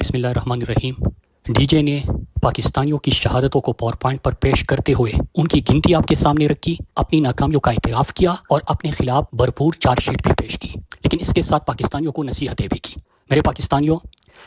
بسم اللہ الرحمن الرحیم۔ ڈی جے نے پاکستانیوں کی شہادتوں کو پاور پوائنٹ پر پیش کرتے ہوئے ان کی گنتی آپ کے سامنے رکھی، اپنی ناکامیوں کا اعتراف کیا اور اپنے خلاف بھرپور چارج شیٹ بھی پیش کی، لیکن اس کے ساتھ پاکستانیوں کو نصیحتیں بھی کی۔ میرے پاکستانیوں،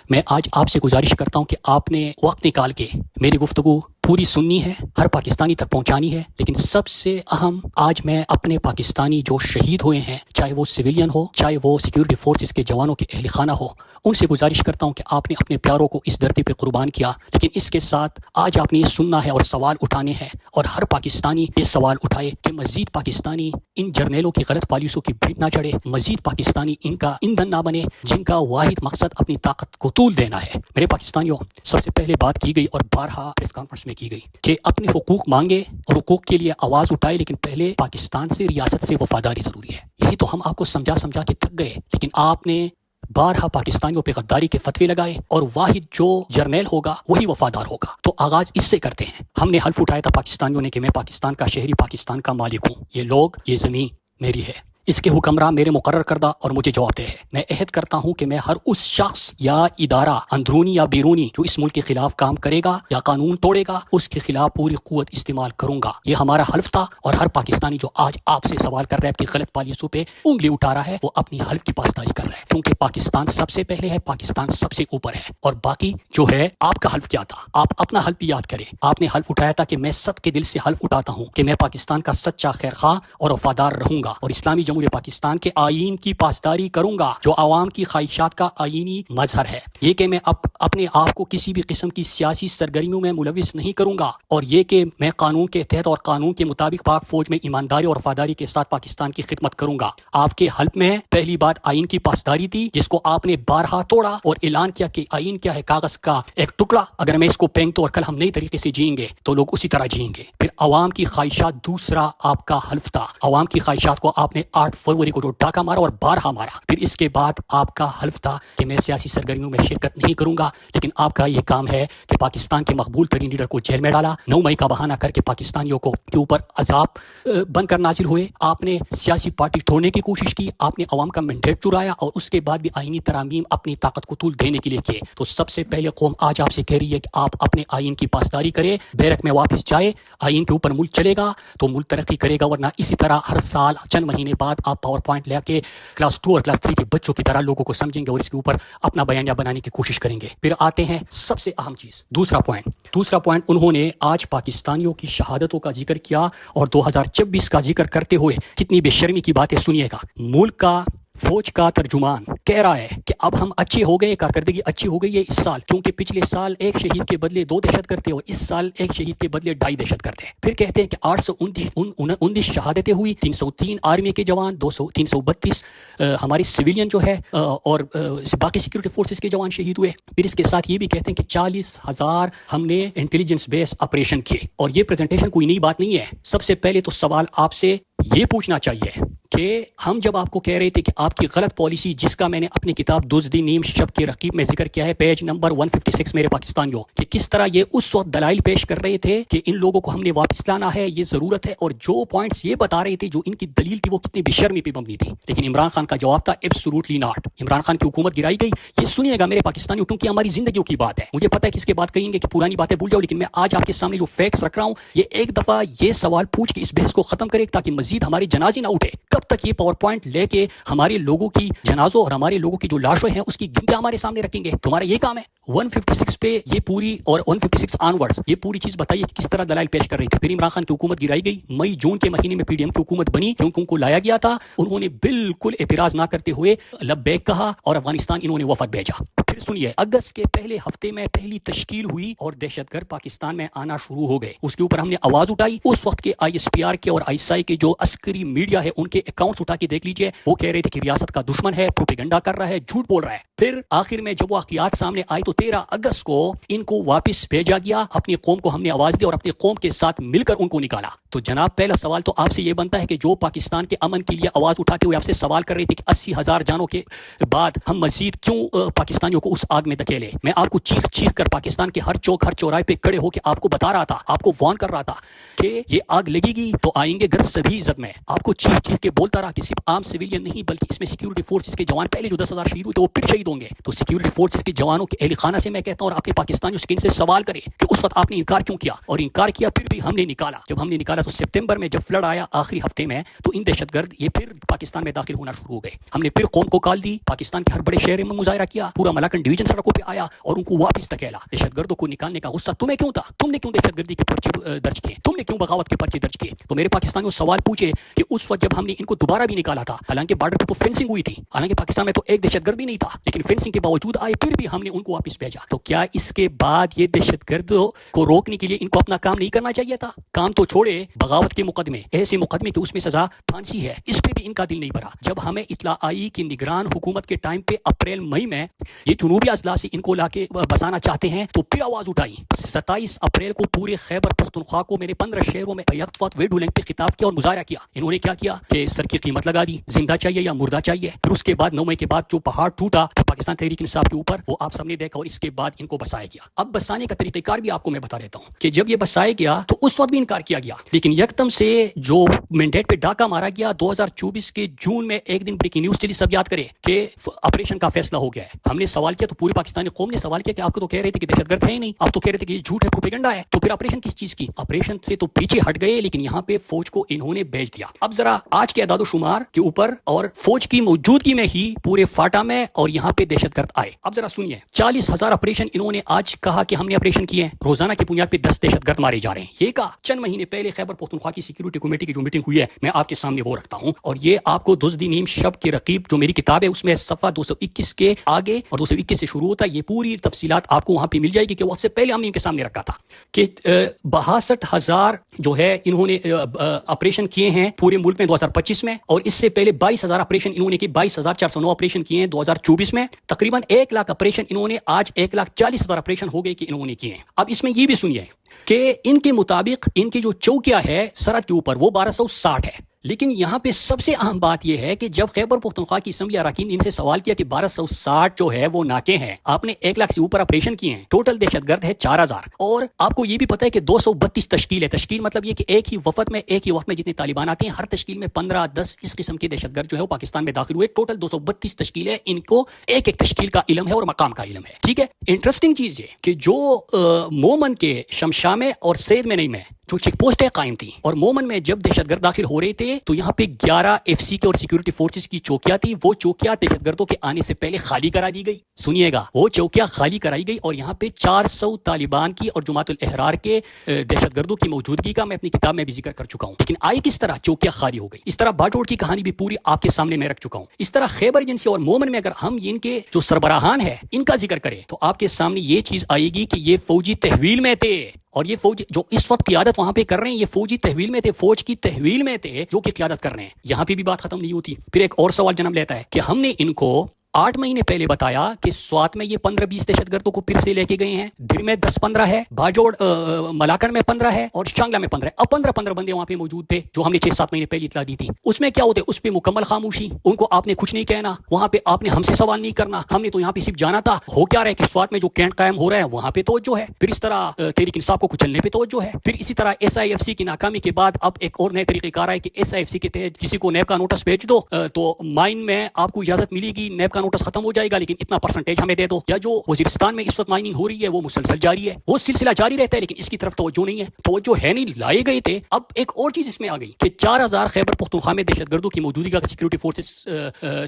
میں آج آپ سے گزارش کرتا ہوں کہ آپ نے وقت نکال کے میری گفتگو پوری سننی ہے، ہر پاکستانی تک پہنچانی ہے، لیکن سب سے اہم آج میں اپنے پاکستانی جو شہید ہوئے ہیں، چاہے وہ سویلین ہو، چاہے وہ سیکیورٹی فورسز کے جوانوں کے اہل خانہ ہو، ان سے گزارش کرتا ہوں کہ آپ نے اپنے پیاروں کو اس دھرتی پہ قربان کیا، لیکن اس کے ساتھ آج آپ نے یہ سننا ہے اور سوال اٹھانے ہیں، اور ہر پاکستانی یہ سوال اٹھائے کہ مزید پاکستانی ان جرنیلوں کی غلط پالیسیوں کی بھیٹ نہ چڑھے، مزید پاکستانی ان کا ایندھن نہ بنے جن کا واحد مقصد اپنی طاقت کو طول دینا ہے۔ میرے پاکستانیوں، سب سے پہلے بات کی گئی اور بارہا پریس کانفرنس میں کی گئی کہ اپنے حقوق مانگے اور حقوق کے لیے آواز اٹھائے، لیکن پہلے پاکستان سے، ریاست سے وفاداری ضروری ہے۔ یہی تو ہم آپ کو سمجھا کے تھک گئے، لیکن آپ نے بارہا پاکستانیوں پہ غداری کے فتوے لگائے، اور واحد جو جرنیل ہوگا وہی وفادار ہوگا۔ تو آغاز اس سے کرتے ہیں۔ ہم نے حلف اٹھایا تھا پاکستانیوں نے کہ میں پاکستان کا شہری، پاکستان کا مالک ہوں، یہ لوگ، یہ زمین میری ہے، اس کے حکمراں میرے مقرر کردہ اور مجھے جواب دہ ہے۔ میں عہد کرتا ہوں کہ میں ہر اس شخص یا ادارہ، اندرونی یا بیرونی، جو اس ملک کے خلاف کام کرے گا یا قانون توڑے گا، اس کے خلاف پوری قوت استعمال کروں گا۔ یہ ہمارا حلف تھا، اور ہر پاکستانی جو آج آپ سے سوال کر رہا ہے، کہ غلط پالیسیوں پہ انگلی اٹھا رہا ہے، وہ اپنی حلف کی پاسداری کر رہا ہے، کیونکہ پاکستان سب سے پہلے ہے، پاکستان سب سے اوپر ہے۔ اور باقی جو ہے، آپ کا حلف کیا تھا؟ آپ اپنا حلف بھی یاد کریں۔ آپ نے حلف اٹھایا تھا کہ میں سب کے دل سے حلف اٹھاتا ہوں کہ میں پاکستان کا سچا خیر خواہ اور وفادار رہوں گا، اور اسلامی جمہوریہ پاکستان کے آئین کی پاسداری کروں گا، جو عوام کی خواہشات کا آئینی مظہر ہے۔ یہ کہ میں اپنے آپ کو کسی بھی قسم کی سیاسی سرگرمیوں میں ملوث نہیں کروں گا، اور یہ کہ میں قانون کے تحت اور قانون کے مطابق پاک فوج میں ایمانداری اور وفاداری کے ساتھ پاکستان کی خدمت کروں گا۔ آپ کے حلف میں پہلی بات آئین کی پاسداری تھی، جس کو آپ نے بارہا توڑا اور اعلان کیا کہ آئین کیا ہے؟ کاغذ کا ایک ٹکڑا، اگر میں اس کو پھینک دوں اور کل ہم نئی طریقے سے جئیں گے تو لوگ اسی طرح جئیں گے۔ پھر عوام کی خواہشات، دوسرا آپ کا حلف تھا، عوام کی خواہشات کو آپ نے 8 فروری کو جو ڈاکہ مارا اور بارہا مارا۔ پھر اس کے بعد آپ کا حلف تھا کہ میں سیاسی سرگرمیوں میں شرکت نہیں کروں گا، لیکن آپ کا یہ کام ہے کہ پاکستان کے مقبول ترین لیڈر کو جیل میں ڈالا، 9 مئی کا بہانہ کر کے پاکستانیوں کو کے اوپر عذاب بن کر نازل ہوئے۔ آپ نے سیاسی پارٹی توڑنے کی کوشش کی، آپ نے عوام کا مینڈیٹ چرایا، اور اس کے بعد بھی آئینی ترامیم اپنی طاقت کو طول دینے کے لیے کیے۔ تو سب سے پہلے قوم آج آپ سے کہہ رہی ہے کہ آپ اپنے آئین کی پاسداری کرے، بیرک میں واپس جائے، آئین کے اوپر ملک چلے گا تو ملک ترقی کرے گا، ورنہ اسی طرح ہر سال چند مہینے بعد آپ پاور پوائنٹ لے کے کلاس 2 اور کلاس 3 کے بچوں کی طرح لوگوں کو سمجھیں گے اور اس کے اوپر اپنا بیانیہ بنانے کی کوشش کریں گے۔ پھر آتے ہیں سب سے اہم چیز، دوسرا پوائنٹ انہوں نے آج پاکستانیوں کی شہادتوں کا ذکر کیا، اور 2026 کا ذکر کرتے ہوئے کتنی بے شرمی کی باتیں سنیے گا۔ ملک کا فوج کا ترجمان کہہ رہا ہے کہ اب ہم اچھے ہو گئے، کارکردگی اچھی ہو گئی ہے اس سال، کیونکہ پچھلے سال ایک شہید کے بدلے 2 دہشت گرد تھے، اور اس سال ایک شہید کے بدلے 2.5 دہشت گرد ہیں۔ پھر کہتے ہیں کہ 819 شہادتیں ہوئی، 303 آرمی کے جوان، 332 ہمارے سویلین جو ہے اور باقی سیکورٹی فورسز کے جوان شہید ہوئے۔ پھر اس کے ساتھ یہ بھی کہتے ہیں کہ 40,000 ہم نے انٹیلیجنس بیس آپریشن کیے، اور یہ پریزنٹیشن کوئی نئی بات نہیں ہے۔ سب سے پہلے تو سوال آپ سے یہ پوچھنا چاہیے کہ ہم جب آپ کو کہہ رہے تھے کہ آپ کی غلط پالیسی، جس کا میں نے اپنی کتاب دزدی نیم شب کے رقیب میں ذکر کیا ہے، پیج نمبر 156، میرے پاکستانیوں، کہ کس طرح یہ اس وقت دلائل پیش کر رہے تھے کہ ان لوگوں کو ہم نے واپس لانا ہے، یہ ضرورت ہے، اور جو پوائنٹس یہ بتا رہے تھے، جو ان کی دلیل تھی، وہ کتنی بے شرمی پہ مبنی تھی، لیکن عمران خان کا جواب تھا ایبسولوٹلی ناٹ۔ عمران خان کی حکومت گرائی گئی۔ یہ سنیے گا میرے پاکستانیوں، کیونکہ ہماری زندگیوں کی بات ہے۔ مجھے پتہ ہے کہ اس کے بعد کہیں گے کہ پرانی باتیں بھول جاؤ، لیکن میں آج آپ کے سامنے جو فیکٹس رکھ رہا ہوں، یہ ایک دفعہ یہ سوال پوچھ کے اس بحث کو ختم کرے، تاکہ مزید ہمارے جنازے نہ اٹھے۔ کب تک یہ پاور پوائنٹ لے کے ہمارے لوگوں کی جنازوں اور ہمارے لوگوں کی جو لاشیں ہیں اس کی گنتی ہمارے سامنے رکھیں گے؟ تمہارا یہ کام ہے۔ 156 پہ یہ پوری، اور 156 آنورڈز یہ پوری چیز بتائیے کہ کس طرح دلائل پیش کر رہی تھی۔ پھر عمران خان کی حکومت گرائی گئی، مئی جون کے مہینے میں PDM کی حکومت بنی، کیونکہ ان کو لایا گیا تھا، انہوں نے بالکل اعتراض نہ کرتے ہوئے لبیک کہا، اور افغانستان انہوں نے وفد بھیجا۔ پھر سنیے، اگست کے پہلے ہفتے میں پہلی تشکیل ہوئی اور دہشت گرد پاکستان میں آنا شروع ہو گئے۔ اس کے اوپر ہم نے آواز اٹھائی۔ اس وقت کے ISPR کے اور ISI کے جو عسکری میڈیا ہے، ان کے اکاؤنٹس اٹھا کے دیکھ لیجئے، وہ کہہ رہے تھے کہ ریاست کا دشمن ہے، پروپیگنڈا کر رہا ہے، جھوٹ بول رہا ہے۔ پھر آخر میں جب واقعات سامنے آئے تو 13 اگست کو ان کو واپس بھیجا گیا۔ اپنی قوم کو ہم نے آواز دی اور اپنی قوم کے ساتھ مل کر ان کو نکالا۔ تو جناب پہلا سوال تو آپ سے یہ بنتا ہے کہ جو پاکستان کے امن کے لیے آواز اٹھاتے ہوئے آپ سے سوال کر رہے تھے کہ 80,000 جانوں کے بعد ہم مزید کیوں پاکستانیوں کو اس آگ میں دھکیلے. میں آپ کو چیخ چیخ کر پاکستان کے ہر چوک ہر چوراہے پہ کھڑے ہو کے آپ کو بتا رہا تھا, آپ کو وارن کر رہا تھا کہ یہ آگ لگے گی تو آئیں گے گر سبھی عزت میں. آپ کو چیخ چیخ کے بولتا رہا کہ صرف عام سویلین نہیں بلکہ اس میں سیکیورٹی فورسز کے جوان, پہلے جو 10,000 شہید ہوئے تھے وہ پھر شہید ہوں گے. تو سیکیورٹی فورسز کے جوانوں کے اہل خانہ سے میں کہتا ہوں اور آپ کے پاکستانیوں سے ان سے سوال کرے کہ اس وقت آپ نے انکار کیوں کیا, اور انکار کیا پھر بھی ہم نے نکالا. جب ہم نے نکالا تو سپتمبر میں جب فلڈ آیا آخری ہفتے میں تو ان دہشت گرد یہ پھر پاکستان میں داخل ہونا شروع ہو گئے. ہم نے پھر قوم کو کال دی, پاکستان کے ہر بڑے شہر میں مظاہرہ کیا, پورا ملاکنڈ ڈویژن سڑکوں پہ آیا اور ان کو واپس دھکیلا. دہشت گردوں کو نکالنے کا غصہ تمہیں کیوں تھا؟ تم نے کیوں دہشت گردی کے پرچے درج کیے؟ تم نے کیوں بغاوت کے پرچے درج کیے؟ تو میرے پاکستانیوں سوال پوچھے کہ اس وقت جب ہم نے ان کو دوبارہ بھی نکالا تھا, حالانکہ بارڈر پہ تو فینسنگ ہوئی تھی, حالانکہ پاکستان میں تو ایک دہشت گرد بھی نہیں تھا, لیکن فینسنگ کے باوجود آئے پھر بھی ہم نے ان کو واپس بھیجا. تو کیا اس کے بعد یہ دہشت گرد کو روکنے کے لیے ان کو اپنا کام نہیں کرنا چاہیے تھا؟ کام تو چھوڑے, بغاوت کے مقدمے, ایسے مقدمے کہ اس میں سزا پھانسی ہے, اس پہ بھی ان کا دل نہیں بھرا. جب ہمیں اطلاع آئی کہ نگران حکومت کے ٹائم پہ اپریل مئی میں یہ جنوبی اضلاع سے ان کو لا کے بسانا چاہتے ہیں تو پھر آواز اٹھائی. 27 اپریل کو پورے خیبر پختونخوا کو میں نے 15 شہروں میں یک وقت ویڈیو لنک پہ خطاب کیا اور مظاہرہ کیا. انہوں نے کیا کیا کہ سر کی قیمت لگا دی, زندہ چاہیے یا مردہ چاہیے. پھر اس کے بعد 9 مئی کے بعد جو پہاڑ ٹوٹا پاکستان تحریک انصاف کے اوپر, وہ آپ سب نے دیکھا, اور اس کے بعد ان کو بسایا گیا. اب بسانے کا طریقہ کار بھی آپ کو میں بتا دیتا ہوں کہ جب یہ بسایا گیا تو اس وقت بھی انکار کیا گیا, لیکن یکدم سے جو مینڈیٹ پہ ڈاکہ مارا گیا 2024 کے جون میں, ایک دن بریکنگ نیوز چلی, سب یاد کرے کہ آپریشن کا فیصلہ ہو گیا ہے. ہم نے سوال کیا تو پوری پاکستانی قوم نے سوال کیا کہ آپ کو تو کہہ رہے تھے کہ دہشت گرد ہے ہی نہیں, آپ تو کہہ رہے تھے کہ یہ جھوٹ ہے, پروپیگنڈا ہے, تو پھر آپریشن کس چیز کی؟ آپریشن سے تو پیچھے ہٹ گئے, لیکن یہاں پہ فوج کو انہوں نے بھیج دیا. اب ذرا آج کے اعداد و شمار کے اوپر اور فوج کی موجودگی میں ہی پورے فاٹا میں اور یہاں پہ دہشت گرد آئے. اب ذرا سنیے, 40,000 آپریشن انہوں نے آج کہا کہ ہم نے آپریشن کیے ہیں, روزانہ کی بنیاد پہ 10 دہشت گرد مارے جا رہے ہیں. یہ کہا چند مہینے پہلے خیبر پختونخوا کی سیکیورٹی کمیٹی کی جو میٹنگ ہوئی ہے میں آپ کے سامنے وہ رکھتا ہوں, اور یہ آپ کو دزدی نیم شب کے رقیب جو میری کتاب ہے اس میں صفحہ 221 کے آگے اور 221 سے شروع ہوتا ہے, یہ پوری تفصیلات آپ کو وہاں پہ مل جائے گی کہ وقت سے پہلے ہم نے ان کے سامنے رکھا تھا کہ 62,000 جو ہے انہوں نے آپریشن کیے ہیں پورے ملک میں 2025 میں, اور اس سے پہلے 22,000 آپریشن انہوں نے کی, 22,409 آپریشن کیے ہیں 2024 میں. تقریباً 1 لاکھ آپریشن انہوں نے, آج 1,40,000 آپریشن ہو گئے کہ انہوں نے کیے ہیں. اب اس میں یہ بھی سنیے کہ ان کے مطابق ان کی جو چوکیاں ہے سرحد کے اوپر وہ 1260 ہے, لیکن یہاں پہ سب سے اہم بات یہ ہے کہ جب خیبر پختونخوا کی اسمبلی اراکین نے ان سے سوال کیا کہ 1260 جو ہے وہ ناکے ہیں, آپ نے 1 لاکھ سے اوپر آپریشن کیے ہیں, ٹوٹل دہشت گرد ہے 4,000, اور آپ کو یہ بھی پتا ہے کہ 232 تشکیل ہے. تشکیل مطلب یہ کہ ایک ہی وفد میں ایک ہی وقت میں جتنے طالبان آتے ہیں, ہر تشکیل میں 15-10 اس قسم کے دہشت گرد جو ہے وہ پاکستان میں داخل ہوئے. ٹوٹل 232 تشکیل ہے, ان کو ایک ایک تشکیل کا علم ہے اور مقام کا علم ہے. ٹھیک ہے, انٹرسٹنگ چیز یہ کہ جو مومن کے شمشا میں اور سید میں نہیں میں جو چیک پوسٹیں قائم تھی, اور مومن میں جب دہشت گرد داخل ہو رہے تھے تو یہاں پہ 11 FC کے اور سیکورٹی فورسز کی چوکیاں تھی. وہ چوکیاں دہشت گردوں کے آنے سے پہلے خالی کرا دی گئی. سنیے گا, وہ چوکیاں خالی کرائی گئی, اور یہاں پہ 400 طالبان کی اور جماعت الاحرار کے دہشت گردوں کی موجودگی کا میں اپنی کتاب میں بھی ذکر کر چکا ہوں. لیکن آئی کس طرح چوکیاں خالی ہو گئی, اس طرح باجوڑ کی کہانی بھی پوری آپ کے سامنے میں رکھ چکا ہوں. اس طرح خیبر ایجنسی اور مومن میں اگر ہم ان کے جو سربراہان ہیں ان کا ذکر کریں تو آپ کے سامنے یہ چیز آئے گی کہ یہ فوجی تحویل میں تھے, اور یہ فوج جو اس وقت قیادت وہاں پہ کر رہے ہیں یہ فوجی تحویل میں تھے, فوج کی تحویل میں تھے جو کہ قیادت کر رہے ہیں. یہاں پہ بھی بات ختم نہیں ہوتی. پھر ایک اور سوال جنم لیتا ہے کہ ہم نے ان کو 8 مہینے پہلے بتایا کہ سوات میں یہ 15-20 دہشت گردوں کو پھر سے لے کے گئے ہیں, دھر میں 10-15 ہے, باجوڑ ملاکنڈ میں 15 ہے, اور شانگلہ میں 15 ہے. اب 15 بندے وہاں پہ موجود تھے جو ہم نے 6-7 مہینے پہلے اطلاع دی تھی. اس میں کیا ہوتے, اس پہ مکمل خاموشی, ان کو آپ نے کچھ نہیں کہنا, وہاں پہ آپ نے ہم سے سوال نہیں کرنا. ہم نے تو یہاں پہ صرف جانا تھا ہو کیا رہے کہ سوات میں جو کینٹ قائم ہو رہا ہے وہاں پہ توجہ ہے, پھر اس طرح تحریک انصاف کو کچلنے پہ توجہ ہے, پھر اسی طرح SIFC کی ناکامی کے بعد اب ایک اور نئے طریقے کار ہے کہ SIFC کے تحت کسی کو نیب کا نوٹس بھیج دو تو مائن میں آپ کو اجازت ملے گی, نیب کا نوٹس ختم ہو جائے گا لیکن اتنا پرسنٹیج ہمیں دے دو. یا جو وزیرستان میں اس وقت مائننگ ہو رہی ہے وہ مسلسل جاری ہے, وہ سلسلہ جاری رہتا ہے, لیکن اس کی طرف توجہ نہیں ہے, توجہ ہے نہیں, لائے گئے تھے. اب ایک اور چیز اس میں آ گئی کہ 4,000 خیبر پختونخوا میں دہشت گردوں کی موجودگی کا سیکورٹی فورسز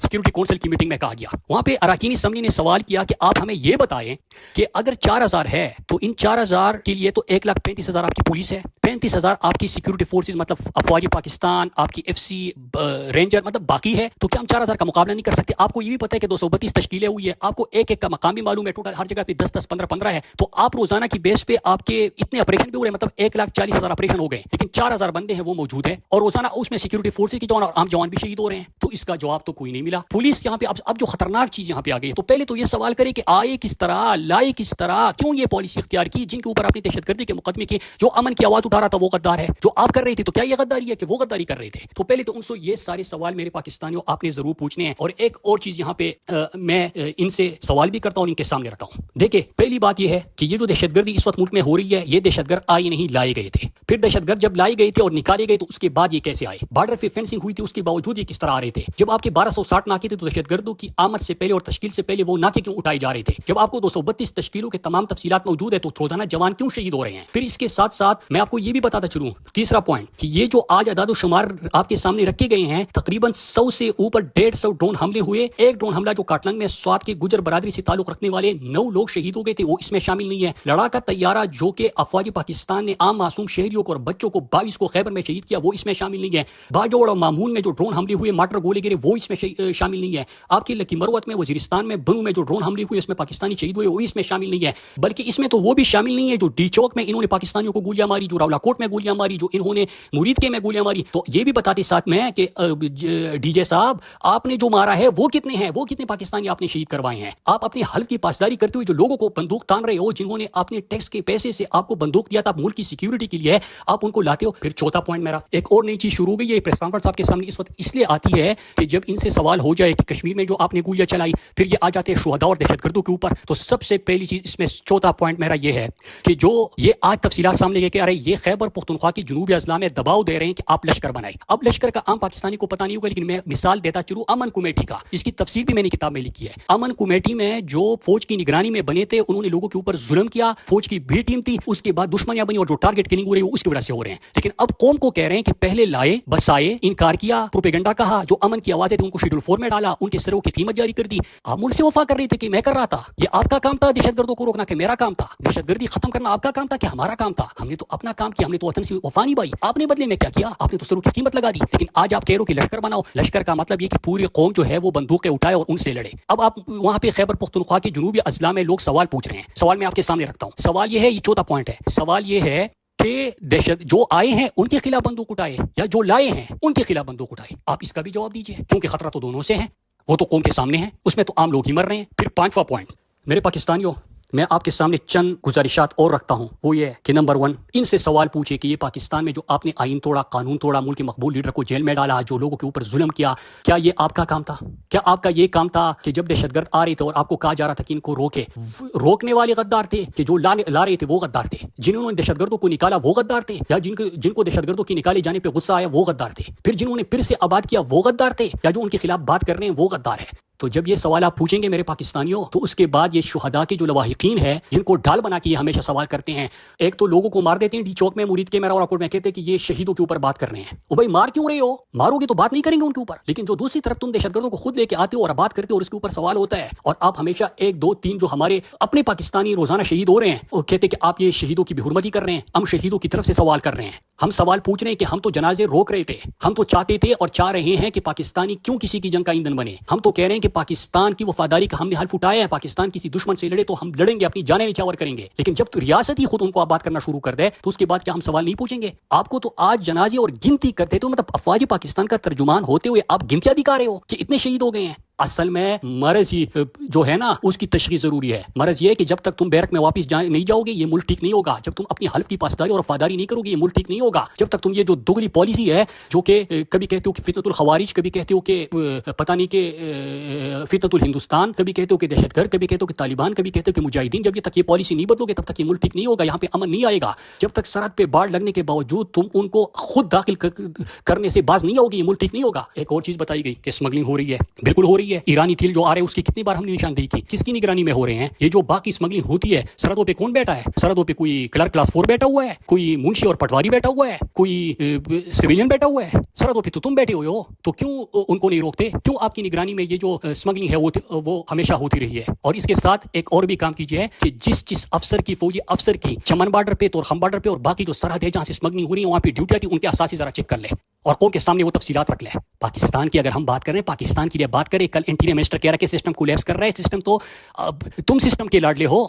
سیکورٹی کونسل کی میٹنگ میں کہا گیا. وہاں پہ اراکین اسمبلی نے سوال کیا کہ آپ ہمیں یہ بتائیں کہ اگر 4,000 ہے تو ان 4,000 کے لیے تو 1,35,000 آپ کی پولیس ہے, 35,000 آپ کی سیکورٹی فورسز مطلب افواج پاکستان, آپ کی FC رینجر مطلب باقی ہے, تو کیا ہم 4,000 کا مقابلہ نہیں کر سکتے؟ آپ کو یہ بھی پتہ ہے کہ کہ 232 تشکیلیں ہوئی ہے, آپ کو ایک ایک کا مقام بھی معلوم ہے, ٹوٹل ہر جگہ پہ 10 15 ہے, تو آپ روزانہ کی بیس پہ آپ کے اتنے آپریشن بھی ہو رہے ہیں, مطلب 1,40,000 آپریشن ہو گئے, لیکن 4,000 بندے ہیں وہ موجود ہیں, اور روزانہ اس میں سیکورٹی فورسز کے جوان اور عام جوان بھی شہید ہو رہے ہیں. تو اس کا جواب تو کوئی نہیں ملا. پولیس یہاں پہ اب جو خطرناک چیز یہاں پہ آ گئی, تو پہلے تو یہ سوال کرے کہ آئے کس طرح, لائے کس طرح, کیوں یہ پالیسی اختیار کی, جن کے اوپر آپ نے دہشت گردی کے مقدمے کی, جو امن کی آواز اٹھا رہا تھا وہ غدار ہے, جو آپ کر رہے تھے تو کیا یہ غداری ہے کہ وہ غداری کر رہے تھے. تو پہلے تو ان سے یہ سارے سوال میرے پاکستانیوں آپ نے ضرور پوچھنے ہیں. اور ایک اور چیز یہاں پہ میں ان سے سوال بھی کرتا ہوں, ان کے سامنے رکھتا ہوں. دیکھیں, پہلی بات یہ ہے کہ یہ جو دہشت گردی اس وقت ملک میں ہو رہی ہے, یہ دہشت گرد آئے نہیں, لائے گئے تھے. پھر دہشت گرد جب لائے گئے تھے اور نکالے گئے تو اس کے بعد یہ کیسے آئے, بارڈر پہ فینسنگ ہوئی تھی, اس کے باوجود یہ کس طرح آ رہے تھے. جب آپ کے 1260 ناکے تھے تو دہشت گردوں کی آمد سے پہلے اور تشکیل سے پہلے وہ ناکے کیوں اٹھائے جا رہے تھے. جب آپ کو 232 تشکیلوں کے تمام تفصیلات موجود ہے تو روزانہ جوان کیوں شہید ہو رہے ہیں. پھر اس کے ساتھ ساتھ میں آپ کو یہ بھی بتاتا چلوں, تیسرا پوائنٹ, کہ یہ جو آج اعداد و شمار آپ کے سامنے رکھے گئے ہیں, تقریباً 100 سے اوپر 150 ڈرون حملے ہوئے. ایک ڈرون حملہ جو کاٹلنگ میں سوات کے گجر برادری سے تعلق رکھنے والے 9 لوگ شہید ہو گئے تھے, وہ اس میں شامل نہیں ہے. لڑاکا طیارہ جو کہ افواج پاکستان نے عام معصوم شہریوں کو اور بچوں کو 22 کو خیبر میں شہید کیا, وہ اس میں شامل نہیں ہے. باجوڑ اور مامون میں جو ڈرون حملے ہوئے, مارٹر گولے گرے, وہ اس میں شامل نہیں ہے. آپ کے لکی مروت میں, وزیرستان میں, بنو میں جو ڈرون حملے ہوئے اس میں پاکستانی شہید ہوئے, وہ اس میں شامل نہیں ہے. بلکہ اس میں تو وہ بھی شامل نہیں ہے جو ڈی چوک میں انہوں نے پاکستانیوں کو گولیاں ماری, جو راولا کوٹ میں گولیاں ماری, جو انہوں نے مرید کے میں گولیاں ماری. تو یہ بھی بتاتے ساتھ میں کہ ڈی جے صاحب, آپ نے جو مارا ہے وہ کتنے ہیں, وہ کتنے پاکستانی آپ نے شہید کروائے ہیں. آپ اپنے حلف کی پاسداری کرتے ہوئے جو لوگوں کو بندوق تان رہے ہو, جنہوں نے اپنے ٹیکس کے پیسے سے آپ کو بندوق دیا تھا ملک کی سیکیورٹی کے لیے, آپ ان کو لاتے ہو. پھر چوتھا پوائنٹ میرا, ایک اور نئی چیز شروع ہو گئی ہے, پریس کانفرنس آپ کے سامنے اس وقت اس لیے آتی ہے کہ جب ان سے سوال ہو جائے کہ کشمیر میں جو آپ نے گولیاں چلائی, پھر یہ آ جاتے ہیں شہداء اور دہشت گردوں کے اوپر. تو سب سے پہلی چیز اس میں چوتھا پوائنٹ میرا یہ ہے کہ جو یہ آج تفصیلات سامنے لے کے آ رہے, یہ خیبر پختونخوا کی جنوبی اضلاع میں دباؤ دے رہے ہیں کہ آپ لشکر بنائیں. اب لشکر کا عام پاکستانی کو پتہ نہیں ہوگا, لیکن میں مثال دیتا چلوں امن کمیٹی کا, اس کی تفصیل بھی میں نے کتاب میں لکھی ہے. امن کمیٹی میں جو فوج کی نگرانی میں بنے تھے, انہوں نے لوگوں کے اوپر ظلم کیا, فوج کی بھی ٹیم تھی, اس کے بعد دشمنیاں بنی اور جو ٹارگٹ کلنگ ہو رہی ہے اس کی وجہ سے ہو رہے ہیں. لیکن اب قوم کو کہہ رہے ہیں کہ پہلے لائے, بسائے, انکار کیا, پروپیگنڈا کہا, جو امن کی آوازیں تھیں ان کو شیڈول 4 میں ڈالا, ان کے سروں کی قیمت جاری کر دی. آپ ملک سے وفا کر رہے تھے کہ میں کر رہا تھا, یہ آپ کا کام تھا دہشت گردوں کو روکنا کہ میرا کام تھا, دہشت گردی ختم کرنا آپ کا کام تھا کہ ہمارا کام تھا. ہم نے تو اپنا کام کیا, ہم نے تو وطن سے وفا نہیں بائی. آپ نے بدلے میں کیا کیا, آپ نے تو سروں کی قیمت لگا دی. لیکن آج آپ کہہ رہے ہو کہ لشکر بناؤ. لشکر کا مطلب یہ کہ پوری قوم جو ہے وہ بندوقیں اٹھائے اور ان سے لڑے. اب آپ وہاں پہ خیبر پختونخوا کے جنوبی اضلاع میں لوگ سوال پوچھ رہے ہیں, سوال میں آپ کے سامنے رکھتا ہوں. سوال یہ ہے, یہ چوتھا پوائنٹ ہے, سوال یہ ہے کہ دہشت جو آئے ہیں ان کے خلاف بندوق اٹھائے یا جو لائے ہیں ان کے خلاف بندوق اٹھائے. آپ اس کا بھی جواب دیجئے, کیونکہ خطرہ تو دونوں سے ہے, وہ تو قوم کے سامنے ہے, اس میں تو عام لوگ ہی مر رہے ہیں. پھر پانچواں پوائنٹ میرے پاکستانیوں, میں آپ کے سامنے چند گزارشات اور رکھتا ہوں. وہ یہ کہ نمبر 1, ان سے سوال پوچھے کہ یہ پاکستان میں جو آپ نے آئین توڑا, قانون توڑا, ملک کے مقبول لیڈر کو جیل میں ڈالا, جو لوگوں کے اوپر ظلم کیا, کیا یہ آپ کا کام تھا؟ کیا آپ کا یہ کام تھا کہ جب دہشت گرد آ رہے تھے اور آپ کو کہا جا رہا تھا کہ ان کو روکے, روکنے والے غدار تھے کہ جو لا رہے تھے وہ غدار تھے؟ جنہوں نے دہشت گردوں کو نکالا وہ غدار تھے, یا جن کو دہشت گردوں کی نکالے جانے پہ غصہ آیا وہ غدار تھے؟ پھر جنہوں نے پھر سے آباد کیا وہ غدار تھے, یا جو ان کے خلاف بات کر رہے ہیں وہ غدار ہے؟ تو جب یہ سوال آپ پوچھیں گے میرے پاکستانیوں, تو اس کے بعد یہ شہداء کے جو لواحقین ہیں جن کو ڈھال بنا کے یہ ہمیشہ سوال کرتے ہیں, ایک تو لوگوں کو مار دیتے ہیں ڈی چوک میں, مرید کے میں, راولا کوٹ میں, کہتے ہیں کہ یہ شہیدوں کے اوپر بات کر رہے ہیں. او بھائی مار کیوں رہے ہو, مارو گے تو بات نہیں کریں گے ان کے اوپر. لیکن جو دوسری طرف تم دہشت گردوں کو خود لے کے آتے ہو اور بات کرتے ہو اور اس کے اوپر سوال ہوتا ہے, اور آپ ہمیشہ 1 2 3 جو ہمارے اپنے پاکستانی روزانہ شہید ہو رہے ہیں وہ کہتے ہیں کہ آپ یہ شہیدوں کی بے حرمتی کر رہے ہیں. ہم شہیدوں کی طرف سے سوال کر رہے ہیں, ہم سوال پوچھ رہے ہیں کہ ہم تو جنازے روک رہے تھے, ہم تو چاہتے تھے اور چاہ رہے ہیں کہ پاکستانی کیوں کسی کی جنگ کا ایندھن بنے. ہم تو کہہ رہے ہیں کہ پاکستان کی وفاداری کا ہم نے حلف اٹھایا ہے, پاکستان کسی دشمن سے لڑے تو ہم لڑیں گے, اپنی جانیں نچھاور کریں گے. لیکن جب تو ریاست ہی خود ان کو آپ بات کرنا شروع کر دے تو اس کے بعد کیا ہم سوال نہیں پوچھیں گے؟ آپ کو تو آج جنازے اور گنتی کرتے تو مطلب افواج پاکستان کا ترجمان ہوتے ہوئے آپ گنتیاں دکھا رہے ہو کہ اتنے شہید ہو گئے ہیں. اصل میں مرض ہی جو ہے نا اس کی تشخیص ضروری ہے. مرض یہ ہے کہ جب تک تم بیرک میں واپس نہیں جاؤ گے یہ ملک ٹھیک نہیں ہوگا. جب تم اپنی حلف کی پاسداری اور وفاداری نہیں کرو گے یہ ملک ٹھیک نہیں ہوگا. جب تک تم یہ جو دوگلی پالیسی ہے جو کہ کبھی کہتے ہو کہ فتنۃ الخوارج, کبھی کہتے ہو کہ پتہ نہیں کہ فتنۃ الہندوستان, کبھی کہتے ہو کہ دہشت گرد, کبھی کہتے ہو کہ طالبان, کبھی کہتے ہو کہ مجاہدین, جب تک یہ پالیسی نہیں بدلو گے تب تک یہ ملک ٹھیک نہیں ہوگا. یہاں پہ امن نہیں آئے گا. جب تک سرحد پہ باڑ لگنے کے باوجود تم ان کو خود داخل کرنے سے باز نہیں ہوگی یہ ملک ٹھیک نہیں ہوگا. ایک اور چیز بتائی گئی کہ اسمگلنگ ہو رہی ہے, بالکل ہو رہی ہے. ایرانی تیل جو آ رہے ہیں اس کی کتنی بار ہم نے نشاندہی کی, کس کی نگرانی میں ہو رہے ہیں؟ یہ جو باقی اسمگلنگ ہوتی ہے سرحدوں پہ کون بیٹھا ہے؟ سرحدوں پہ کوئی کلرک کلاس 4 بیٹھا ہوا ہے, کوئی منشی اور پٹواری بیٹھا ہوا ہے, کوئی سویلین بیٹھا ہوا ہے. سرحدوں پہ تو تم بیٹھے ہوئے ہو, تو کیوں ان کو نہیں روکتے؟ کیوں آپ کی نگرانی میں یہ جو اسمگلنگ ہے وہ ہمیشہ ہوتی رہی ہے؟ اور اس کے ساتھ ایک اور بھی کام کیجیے کہ جس افسر کی, فوجی افسر کی چمن بارڈر پہ, تورخم بارڈر پہ اور باقی جو سرحد ہے جہاں سے اسمگلنگ ہو رہی ہے وہاں پہ ڈیوٹی آتی ہے, ان کے اساسی ذرا چیک کر لے اور قوم کے سامنے وہ تفصیلات رکھ لے. پاکستان کی اگر ہم بات کریں, پاکستان کے لیے بات کریں, کل انٹیریئر منسٹر کہہ رہا ہے کہ سسٹم کولیپس کر رہا ہے. سسٹم تو تم سسٹم کے لاڈلے ہو.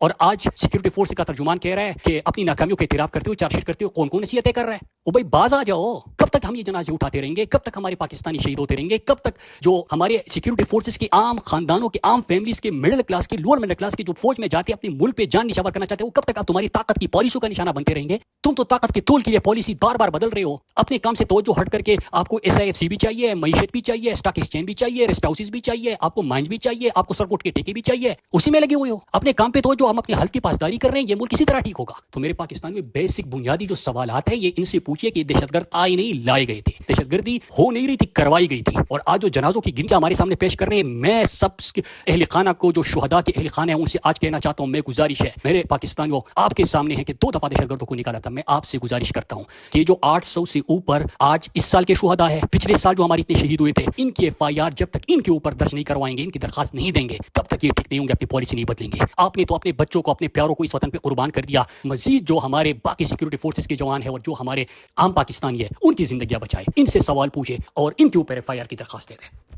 اور آج سیکیورٹی فورس کا ترجمان کہہ رہا ہے کہ اپنی ناکامیوں کا اعتراف کرتے ہوئے چارج شیٹ کرتے ہوئے کون کون نصیحتیں کر رہا ہے. او بھائی باز آ جاؤ. کب تک ہم یہ جنازے اٹھاتے رہیں گے؟ کب تک ہمارے پاکستانی شہید ہوتے رہیں گے؟ کب تک جو ہمارے سیکیورٹی فورسز کے عام خاندانوں کے عام فیملیز کے مڈل کلاس کے لوور مڈل کلاس کے جو فوج میں جاتے اپنے ملک پہ جان نشاور کرنا چاہتے ہیں، وہ کب تک آپ تمہاری طاقت کی پالیسیوں کا نشانہ بنتے رہیں گے؟ تم تو طاقت کے طول کے لیے پالیسی بار بار بدل رہے ہو. اپنے کام سے توجہ ہٹ کر کے آپ کو SIFC بھی چاہیے، معیشت بھی چاہیے، اسٹاک ایکسچینج بھی چاہیے، ریسٹ ہاؤسز بھی چاہیے، آپ کو مائنز بھی چاہیے، آپ کو سرکوٹ کے ٹیکے بھی چاہیے. اسی میں لگے ہوئے ہو. اپنے کام پہ توجہ، ہم اپنے حل کی پاسداری کر رہے ہیں. یہ ملک کسی طرح ٹھیک ہوگا؟ تو میرے پاکستان میں بیسک بنیادی جو سوالات ہیں یہ ان سے پوچھیے کہ دہشت گرد آئے نہیں لائے گئے تھے، دہشت گردی ہو نہیں رہی تھی کروائی گئی تھی. اور آج جو جنازوں کی گنتی ہمارے سامنے پیش کر رہے ہیں، میں سب اہل خانہ کو، جو شہداء کے اہل خانہ ہیں، ان سے آج کہنا چاہتا ہوں، میں گزارش ہے میرے پاکستانیوں آپ کے سامنے ہے کہ 2 دفعہ دہشت گردوں کو نکالا تھا. میں آپ سے گزارش کرتا ہوں کہ جو 800 سے اوپر آج اس سال کے شہداء ہیں، پچھلے سال جو ہمارے اتنے شہید ہوئے تھے، ان کی FIR جب تک ان کے اوپر درج نہیں کروائیں گے، ان کی درخواست نہیں دیں گے، تب تک یہ ٹھیک نہیں ہوں گے، اپنی پالیسی نہیں بدلیں گے. آپ نے تو اپنے بچوں کو، اپنے پیاروں کو اس وطن پہ قربان کر دیا. مزید جو ہمارے باقی سیکورٹی فورسز کے جوان ہیں اور جو ہمارے عام پاکستانی ہیں، ان کی زندگیاں بچائے. ان سے سوال پوچھے اور ان کے اوپر FIR کی درخواست دے دیں.